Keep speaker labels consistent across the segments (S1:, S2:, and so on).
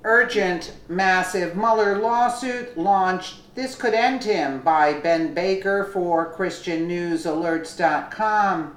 S1: Urgent, massive Mueller lawsuit launched. This could end him, by Ben Baker for ChristianNewsAlerts.com.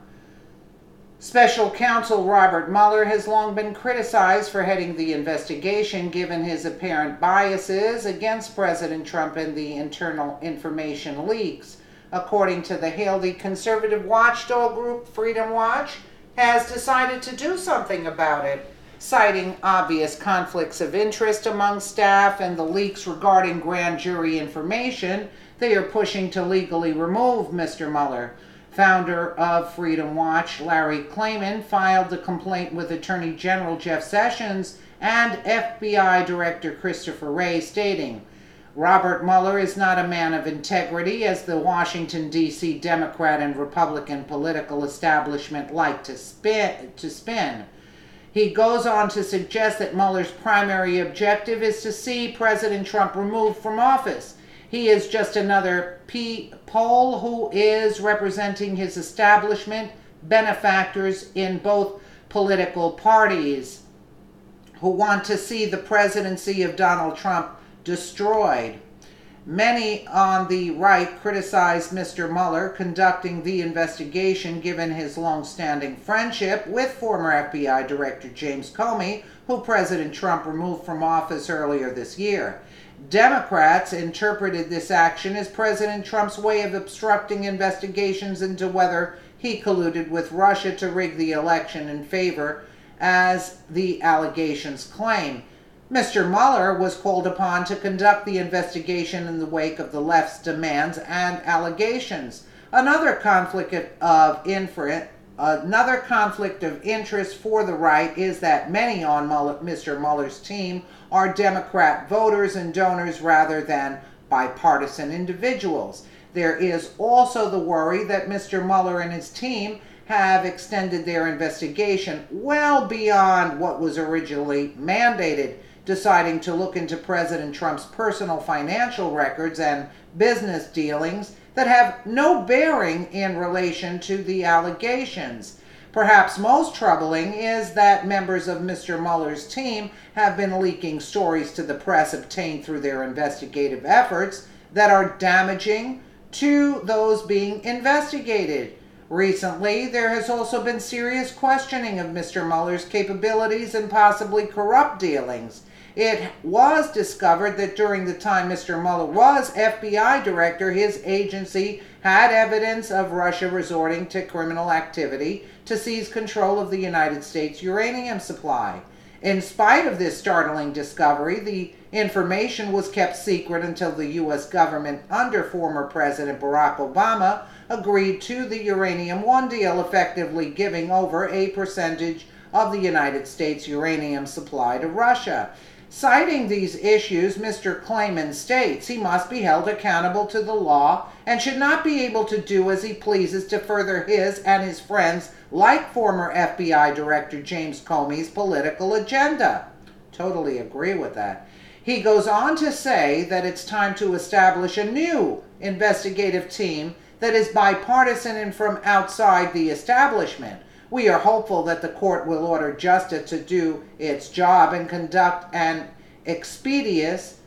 S1: Special counsel Robert Mueller has long been criticized for heading the investigation given his apparent biases against President Trump and the internal information leaks. According to The Hill, the conservative watchdog group Freedom Watch has decided to do something about it, citing obvious conflicts of interest among staff and the leaks regarding grand jury information. They are pushing to legally remove Mr. Mueller. Founder of Freedom Watch, Larry Klayman, filed a complaint with Attorney General Jeff Sessions and FBI Director Christopher Wray, stating, "Robert Mueller is not a man of integrity, as the Washington, D.C. Democrat and Republican political establishment like to spin. He goes on to suggest that Mueller's primary objective is to see President Trump removed from office. He is just another pole who is representing his establishment benefactors in both political parties who want to see the presidency of Donald Trump destroyed." Many on the right criticized Mr. Mueller conducting the investigation given his long-standing friendship with former FBI Director James Comey, who President Trump removed from office earlier this year. Democrats interpreted this action as President Trump's way of obstructing investigations into whether he colluded with Russia to rig the election in favor, as the allegations claim. Mr. Mueller was called upon to conduct the investigation in the wake of the left's demands and allegations. Another conflict of interest for the right is that many on Mr. Mueller's team are Democrat voters and donors rather than bipartisan individuals. There is also the worry that Mr. Mueller and his team have extended their investigation well beyond what was originally mandated, deciding to look into President Trump's personal financial records and business dealings that have no bearing in relation to the allegations. Perhaps most troubling is that members of Mr. Mueller's team have been leaking stories to the press obtained through their investigative efforts that are damaging to those being investigated. Recently, there has also been serious questioning of Mr. Mueller's capabilities and possibly corrupt dealings. It was discovered that during the time Mr. Mueller was FBI director, his agency had evidence of Russia resorting to criminal activity to seize control of the United States uranium supply. In spite of this startling discovery, the information was kept secret until the U.S. government, under former President Barack Obama, agreed to the Uranium One deal, effectively giving over a percentage of the United States uranium supply to Russia. Citing these issues, Mr. Klayman states he must be held accountable to the law and should not be able to do as he pleases to further his and his friends, like former FBI Director James Comey's, political agenda. Totally agree with that. He goes on to say that it's time to establish a new investigative team that is bipartisan and from outside the establishment. We are hopeful that the court will order justice to do its job and conduct an expeditious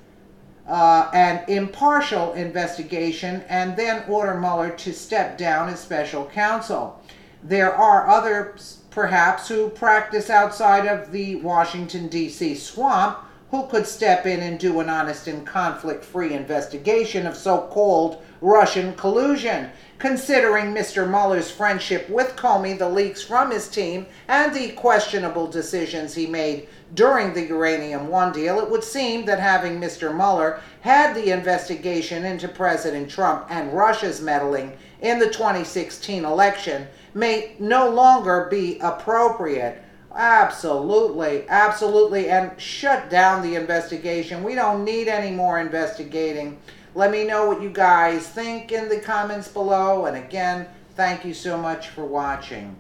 S1: and impartial investigation, and then order Mueller to step down as special counsel. There are others, perhaps, who practice outside of the Washington, D.C. swamp, who could step in and do an honest and conflict-free investigation of so-called Russian collusion. Considering Mr. Mueller's friendship with Comey, the leaks from his team, and the questionable decisions he made during the Uranium One deal, it would seem that having Mr. Mueller head the investigation into President Trump and Russia's meddling in the 2016 election may no longer be appropriate. Absolutely, absolutely, and shut down the investigation. We don't need any more investigating. Let me know what you guys think in the comments below, and again, thank you so much for watching.